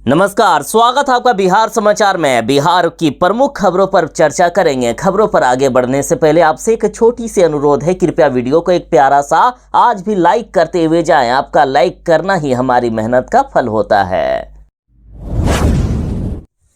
नमस्कार, स्वागत है आपका बिहार समाचार में। बिहार की प्रमुख खबरों पर चर्चा करेंगे। खबरों पर आगे बढ़ने से पहले आपसे एक छोटी सी अनुरोध है, कृपया वीडियो को एक प्यारा सा आज भी लाइक करते हुए जाएं। आपका लाइक करना ही हमारी मेहनत का फल होता है।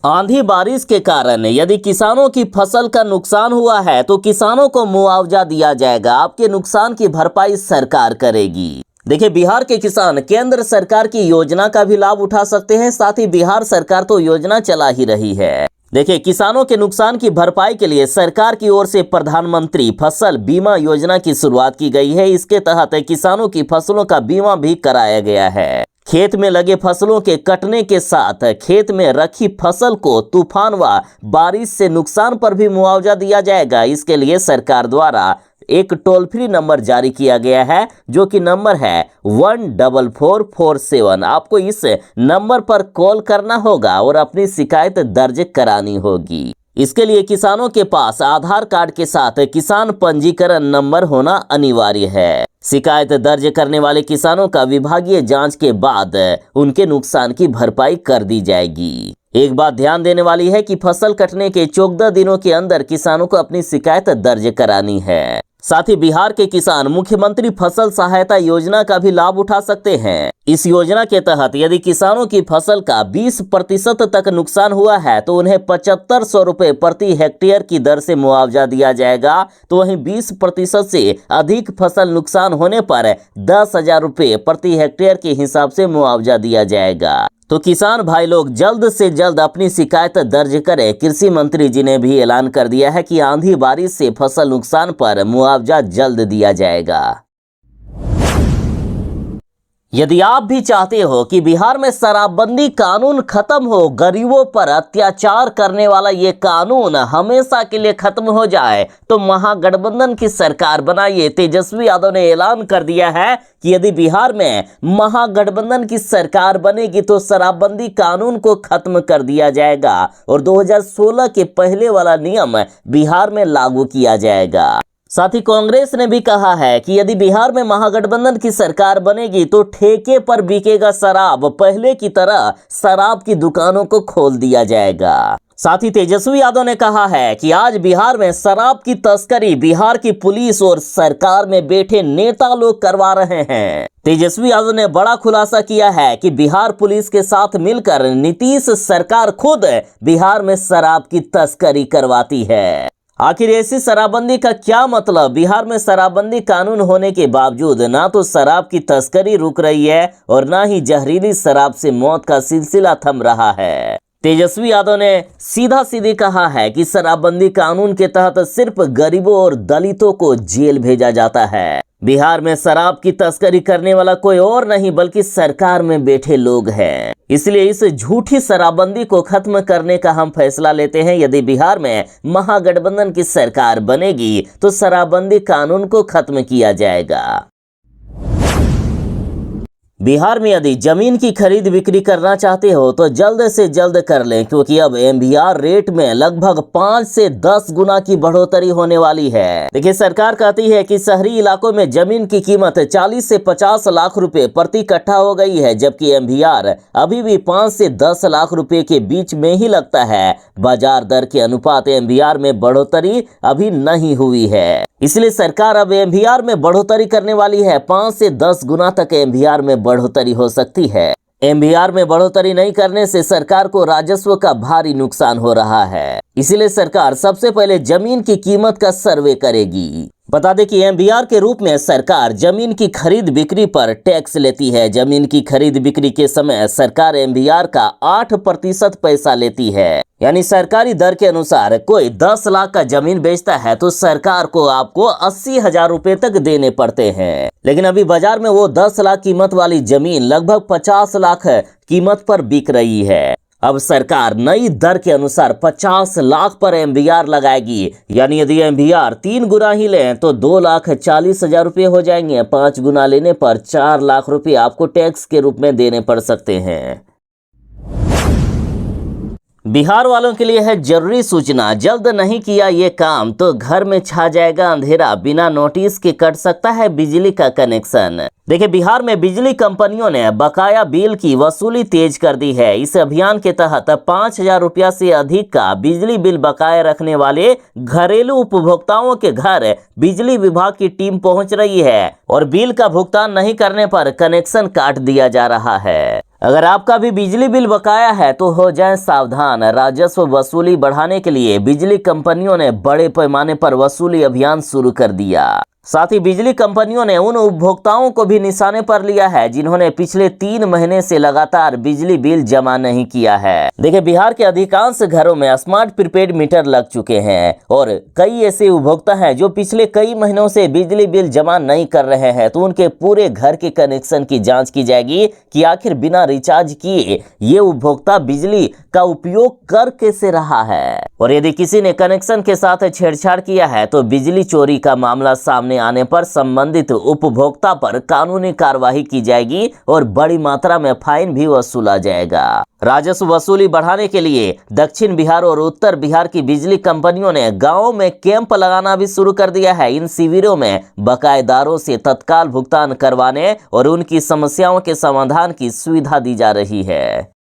आंधी बारिश के कारण यदि किसानों की फसल का नुकसान हुआ है तो किसानों को मुआवजा दिया जाएगा। आपके नुकसान की भरपाई सरकार करेगी। देखिए, बिहार के किसान केंद्र सरकार की योजना का भी लाभ उठा सकते हैं। साथ ही बिहार सरकार तो योजना चला ही रही है। देखिए, किसानों के नुकसान की भरपाई के लिए सरकार की ओर से प्रधानमंत्री फसल बीमा योजना की शुरुआत की गई है। इसके तहत किसानों की फसलों का बीमा भी कराया गया है। खेत में लगे फसलों के कटने के साथ खेत में रखी फसल को तूफान व बारिश से नुकसान पर भी मुआवजा दिया जाएगा। इसके लिए सरकार द्वारा एक टोल फ्री नंबर जारी किया गया है, जो कि नंबर है 14447। आपको इस नंबर पर कॉल करना होगा और अपनी शिकायत दर्ज करानी होगी। इसके लिए किसानों के पास आधार कार्ड के साथ किसान पंजीकरण नंबर होना अनिवार्य है। शिकायत दर्ज करने वाले किसानों का विभागीय जांच के बाद उनके नुकसान की भरपाई कर दी जाएगी। एक बात ध्यान देने वाली है कि फसल कटने के 14 दिनों के अंदर किसानों को अपनी शिकायत दर्ज करानी है। साथ ही बिहार के किसान मुख्यमंत्री फसल सहायता योजना का भी लाभ उठा सकते हैं। इस योजना के तहत यदि किसानों की फसल का 20% तक नुकसान हुआ है तो उन्हें 7500 रुपए प्रति हेक्टेयर की दर से मुआवजा दिया जाएगा। तो वहीं 20% से अधिक फसल नुकसान होने पर 10,000 रुपए प्रति हेक्टेयर के हिसाब से मुआवजा दिया जाएगा। तो किसान भाई लोग जल्द से जल्द अपनी शिकायत दर्ज करें। कृषि मंत्री जी ने भी ऐलान कर दिया है कि आंधी बारिश से फसल नुकसान पर मुआवजा जल्द दिया जाएगा। यदि आप भी चाहते हो कि बिहार में शराबबंदी कानून खत्म हो, गरीबों पर अत्याचार करने वाला ये कानून हमेशा के लिए खत्म हो जाए, तो महागठबंधन की सरकार बनाइए। तेजस्वी यादव ने ऐलान कर दिया है कि यदि बिहार में महागठबंधन की सरकार बनेगी तो शराबबंदी कानून को खत्म कर दिया जाएगा और 2016 के पहले वाला नियम बिहार में लागू किया जाएगा। साथ ही कांग्रेस ने भी कहा है कि यदि बिहार में महागठबंधन की सरकार बनेगी तो ठेके पर बिकेगा शराब, पहले की तरह शराब की दुकानों को खोल दिया जाएगा। साथ ही तेजस्वी यादव ने कहा है कि आज बिहार में शराब की तस्करी बिहार की पुलिस और सरकार में बैठे नेता लोग करवा रहे हैं। तेजस्वी यादव ने बड़ा खुलासा किया है कि बिहार पुलिस के साथ मिलकर नीतीश सरकार खुद बिहार में शराब की तस्करी करवाती है। आखिर ऐसी शराबबंदी का क्या मतलब? बिहार में शराबबंदी कानून होने के बावजूद ना तो शराब की तस्करी रुक रही है और ना ही जहरीली शराब से मौत का सिलसिला थम रहा है। तेजस्वी यादव ने सीधा सीधी कहा है कि शराबबंदी कानून के तहत सिर्फ गरीबों और दलितों को जेल भेजा जाता है। बिहार में शराब की तस्करी करने वाला कोई और नहीं बल्कि सरकार में बैठे लोग हैं। इसलिए इस झूठी शराबबंदी को खत्म करने का हम फैसला लेते हैं। यदि बिहार में महागठबंधन की सरकार बनेगी तो शराबबंदी कानून को खत्म किया जाएगा। बिहार में यदि जमीन की खरीद बिक्री करना चाहते हो तो जल्द से जल्द कर लें, क्योंकि अब एमबीआर रेट में लगभग 5 से 10 गुना की बढ़ोतरी होने वाली है। देखिए, सरकार कहती है कि शहरी इलाकों में जमीन की कीमत 40 से 50 लाख रुपए प्रति कट्ठा हो गई है, जबकि एमबीआर अभी भी 5 से 10 लाख रुपए के बीच में ही लगता है। बाजार दर के अनुपात एमबीआर में बढ़ोतरी अभी नहीं हुई है, इसलिए सरकार अब एमबीआर में बढ़ोतरी करने वाली है। 5 से 10 गुना तक एमबीआर में बढ़ोतरी हो सकती है। एमबीआर में बढ़ोतरी नहीं करने से सरकार को राजस्व का भारी नुकसान हो रहा है। इसलिए सरकार सबसे पहले जमीन की कीमत का सर्वे करेगी। बता दें कि एमबीआर के रूप में सरकार जमीन की खरीद बिक्री पर टैक्स लेती है। जमीन की खरीद बिक्री के समय सरकार एमबीआर का 8% पैसा लेती है। यानी सरकारी दर के अनुसार कोई 10 लाख का जमीन बेचता है तो सरकार को आपको 80,000 रुपए तक देने पड़ते हैं। लेकिन अभी बाजार में वो 10 लाख कीमत वाली जमीन लगभग 50 लाख कीमत पर बिक रही है। अब सरकार नई दर के अनुसार 50 लाख पर एमबीआर लगाएगी। यानी यदि एमबीआर 3 गुना ही लें तो 2,40,000 रुपये हो जाएंगे। 5 गुना लेने पर 4 लाख रुपये आपको टैक्स के रूप में देने पड़ सकते हैं। बिहार वालों के लिए है जरूरी सूचना, जल्द नहीं किया ये काम तो घर में छा जाएगा अंधेरा, बिना नोटिस के कट सकता है बिजली का कनेक्शन। देखिए, बिहार में बिजली कंपनियों ने बकाया बिल की वसूली तेज कर दी है। इस अभियान के तहत 5,000 रुपया से अधिक का बिजली बिल बकाया रखने वाले घरेलू उपभोक्ताओं के घर बिजली विभाग की टीम पहुंच रही है और बिल का भुगतान नहीं करने पर कनेक्शन काट दिया जा रहा है। अगर आपका भी बिजली बिल बकाया है तो हो जाएं सावधान। राजस्व वसूली बढ़ाने के लिए बिजली कंपनियों ने बड़े पैमाने पर वसूली अभियान शुरू कर दिया। साथ ही बिजली कंपनियों ने उन उपभोक्ताओं को भी निशाने पर लिया है जिन्होंने पिछले 3 महीने से लगातार बिजली बिल जमा नहीं किया है। देखिए, बिहार के अधिकांश घरों में स्मार्ट प्रीपेड मीटर लग चुके हैं और कई ऐसे उपभोक्ता हैं जो पिछले कई महीनों से बिजली बिल जमा नहीं कर रहे हैं। तो उनके पूरे घर के कनेक्शन की जांच की जाएगी कि आखिर बिना रिचार्ज किए ये उपभोक्ता बिजली का उपयोग कर कैसे रहा है, और यदि किसी ने कनेक्शन के साथ छेड़छाड़ किया है तो बिजली चोरी का मामला सामने आने पर संबंधित उपभोक्ता पर कानूनी कार्रवाई की जाएगी और बड़ी मात्रा में फाइन भी वसूला जाएगा। राजस्व वसूली बढ़ाने के लिए दक्षिण बिहार और उत्तर बिहार की बिजली कंपनियों ने गांवों में कैंप लगाना भी शुरू कर दिया है। इन शिविरों में बकायेदारों से तत्काल भुगतान करवाने और उनकी समस्याओं के समाधान की सुविधा दी जा रही है।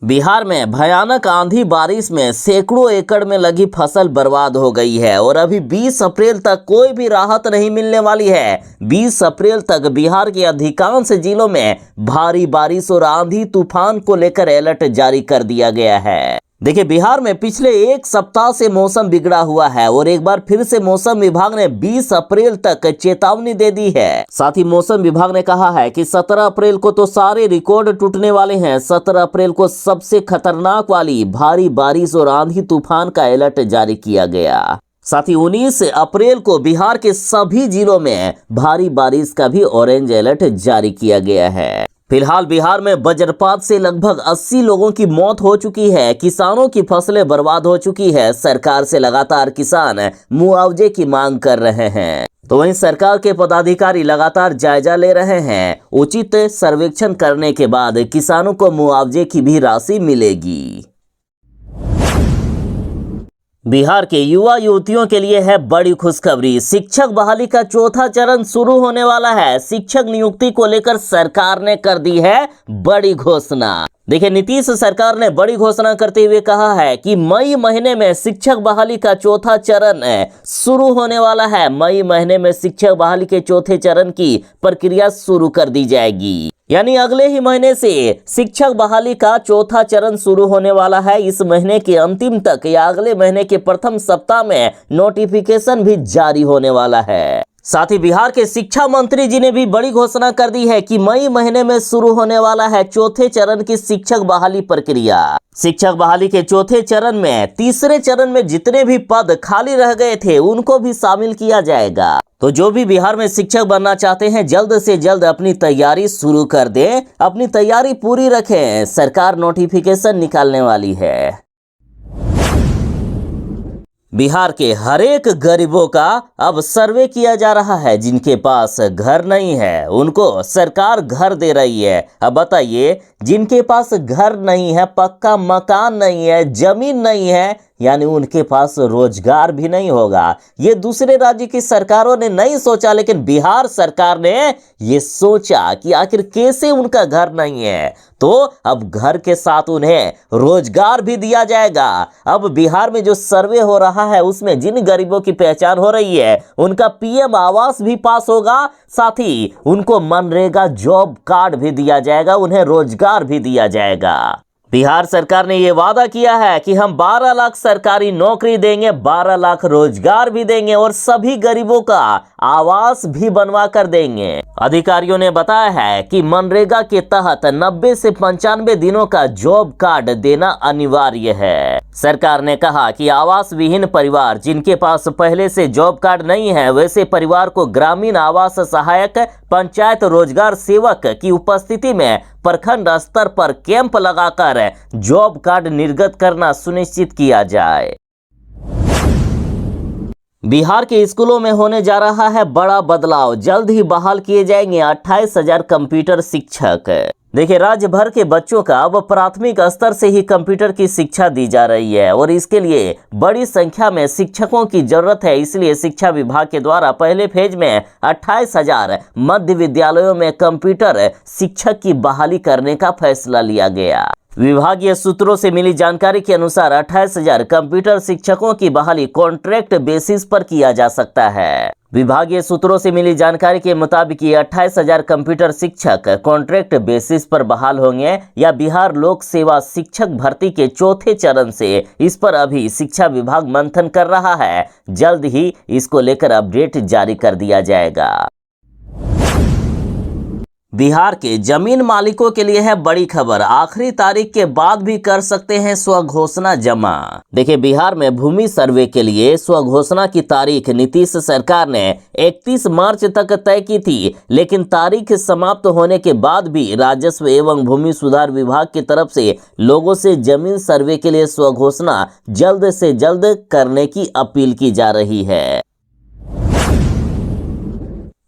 बिहार में भयानक आंधी बारिश में सैकड़ों एकड़ में लगी फसल बर्बाद हो गई है और अभी 20 अप्रैल तक कोई भी राहत नहीं मिलने वाली है। 20 अप्रैल तक बिहार के अधिकांश जिलों में भारी बारिश और आंधी तूफान को लेकर अलर्ट जारी कर दिया गया है। देखिए, बिहार में पिछले 1 सप्ताह से मौसम बिगड़ा हुआ है और एक बार फिर से मौसम विभाग ने 20 अप्रैल तक चेतावनी दे दी है। साथ ही मौसम विभाग ने कहा है कि 17 अप्रैल को तो सारे रिकॉर्ड टूटने वाले हैं। 17 अप्रैल को सबसे खतरनाक वाली भारी बारिश और आंधी तूफान का अलर्ट जारी किया गया। साथ ही 19 अप्रैल को बिहार के सभी जिलों में भारी बारिश का भी ऑरेंज अलर्ट जारी किया गया है। फिलहाल बिहार में वज्रपात से लगभग 80 लोगों की मौत हो चुकी है। किसानों की फसलें बर्बाद हो चुकी है। सरकार से लगातार किसान मुआवजे की मांग कर रहे हैं, तो वहीं सरकार के पदाधिकारी लगातार जायजा ले रहे हैं। उचित सर्वेक्षण करने के बाद किसानों को मुआवजे की भी राशि मिलेगी। बिहार के युवा युवतियों के लिए है बड़ी खुशखबरी। शिक्षक बहाली का चौथा चरण शुरू होने वाला है। शिक्षक नियुक्ति को लेकर सरकार ने कर दी है बड़ी घोषणा। देखिए, नीतीश सरकार ने बड़ी घोषणा करते हुए कहा है कि मई महीने में शिक्षक बहाली का चौथा चरण शुरू होने वाला है। मई महीने में शिक्षक बहाली के चौथे चरण की प्रक्रिया शुरू कर दी जाएगी, यानी अगले ही महीने से शिक्षक बहाली का चौथा चरण शुरू होने वाला है। इस महीने के अंतिम तक या अगले महीने के प्रथम सप्ताह में नोटिफिकेशन भी जारी होने वाला है। साथ ही बिहार के शिक्षा मंत्री जी ने भी बड़ी घोषणा कर दी है कि मई महीने में शुरू होने वाला है चौथे चरण की शिक्षक बहाली प्रक्रिया। शिक्षक बहाली के चौथे चरण में तीसरे चरण में जितने भी पद खाली रह गए थे उनको भी शामिल किया जाएगा। तो जो भी बिहार में शिक्षक बनना चाहते हैं जल्द से जल्द अपनी तैयारी शुरू कर दें, अपनी तैयारी पूरी रखें। सरकार नोटिफिकेशन निकालने वाली है। बिहार के हर एक गरीबों का अब सर्वे किया जा रहा है। जिनके पास घर नहीं है उनको सरकार घर दे रही है। अब बताइए, जिनके पास घर नहीं है, पक्का मकान नहीं है, जमीन नहीं है, यानी उनके पास रोजगार भी नहीं होगा। ये दूसरे राज्य की सरकारों ने नहीं सोचा, लेकिन बिहार सरकार ने ये सोचा कि आखिर कैसे उनका घर नहीं है, तो अब घर के साथ उन्हें रोजगार भी दिया जाएगा। अब बिहार में जो सर्वे हो रहा है उसमें जिन गरीबों की पहचान हो रही है उनका पीएम आवास भी पास होगा, साथ ही उनको मनरेगा जॉब कार्ड भी दिया जाएगा, उन्हें रोजगार भी दिया जाएगा। बिहार सरकार ने यह वादा किया है कि हम 12 लाख सरकारी नौकरी देंगे, 12 लाख रोजगार भी देंगे और सभी गरीबों का आवास भी बनवा कर देंगे। अधिकारियों ने बताया है कि मनरेगा के तहत 90 से 95 दिनों का जॉब कार्ड देना अनिवार्य है। सरकार ने कहा कि आवास विहीन परिवार जिनके पास पहले से जॉब कार्ड नहीं है, वैसे परिवार को ग्रामीण आवास सहायक, पंचायत रोजगार सेवक की उपस्थिति में प्रखंड स्तर पर कैंप लगाकर जॉब कार्ड निर्गत करना सुनिश्चित किया जाए। बिहार के स्कूलों में होने जा रहा है बड़ा बदलाव। जल्द ही बहाल किए जाएंगे 28,000 कंप्यूटर शिक्षक। देखिए, राज्य भर के बच्चों का अब प्राथमिक स्तर से ही कंप्यूटर की शिक्षा दी जा रही है और इसके लिए बड़ी संख्या में शिक्षकों की जरूरत है। इसलिए शिक्षा विभाग के द्वारा पहले फेज में 28,000 मध्य विद्यालयों में कंप्यूटर शिक्षक की बहाली करने का फैसला लिया गया। विभागीय सूत्रों से मिली जानकारी के अनुसार 28,000 कंप्यूटर शिक्षकों की बहाली कॉन्ट्रैक्ट बेसिस पर किया जा सकता है। विभागीय सूत्रों से मिली जानकारी के मुताबिक ये 28,000 कंप्यूटर शिक्षक कॉन्ट्रैक्ट बेसिस पर बहाल होंगे या बिहार लोक सेवा शिक्षक भर्ती के चौथे चरण से। इस पर अभी शिक्षा विभाग मंथन कर रहा है। जल्द ही इसको लेकर अपडेट जारी कर दिया जाएगा। बिहार के जमीन मालिकों के लिए है बड़ी खबर, आखिरी तारीख के बाद भी कर सकते हैं स्वघोषणा जमा। देखिए, बिहार में भूमि सर्वे के लिए स्वघोषणा की तारीख नीतीश सरकार ने 31 मार्च तक तय की थी, लेकिन तारीख समाप्त होने के बाद भी राजस्व एवं भूमि सुधार विभाग की तरफ से लोगों से जमीन सर्वे के लिए स्वघोषणा जल्द से जल्द करने की अपील की जा रही है।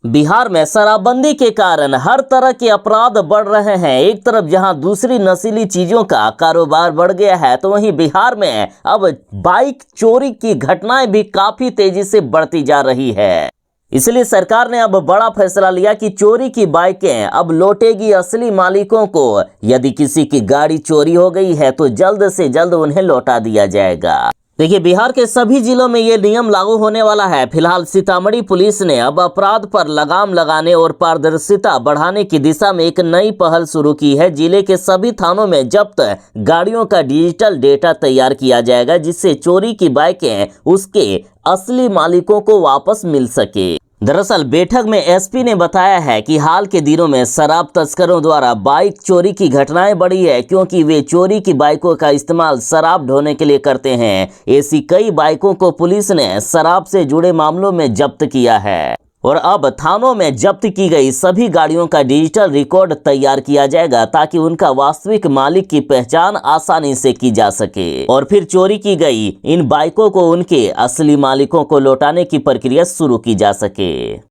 बिहार में शराबबंदी के कारण हर तरह के अपराध बढ़ रहे हैं। एक तरफ जहां दूसरी नशीली चीजों का कारोबार बढ़ गया है, तो वहीं बिहार में अब बाइक चोरी की घटनाएं भी काफी तेजी से बढ़ती जा रही है। इसलिए सरकार ने अब बड़ा फैसला लिया कि चोरी की बाइकें अब लौटेगी असली मालिकों को। यदि किसी की गाड़ी चोरी हो गई है तो जल्द से जल्द उन्हें लौटा दिया जाएगा। देखिए, बिहार के सभी जिलों में ये नियम लागू होने वाला है। फिलहाल सीतामढ़ी पुलिस ने अब अपराध पर लगाम लगाने और पारदर्शिता बढ़ाने की दिशा में एक नई पहल शुरू की है। जिले के सभी थानों में जब्त गाड़ियों का डिजिटल डेटा तैयार किया जाएगा, जिससे चोरी की बाइकें उसके असली मालिकों को वापस मिल सके। दरअसल बैठक में एसपी ने बताया है कि हाल के दिनों में शराब तस्करों द्वारा बाइक चोरी की घटनाएं बढ़ी है, क्योंकि वे चोरी की बाइकों का इस्तेमाल शराब ढोने के लिए करते हैं। ऐसी कई बाइकों को पुलिस ने शराब से जुड़े मामलों में जब्त किया है और अब थानों में जब्त की गई सभी गाड़ियों का डिजिटल रिकॉर्ड तैयार किया जाएगा, ताकि उनका वास्तविक मालिक की पहचान आसानी से की जा सके और फिर चोरी की गई इन बाइकों को उनके असली मालिकों को लौटाने की प्रक्रिया शुरू की जा सके।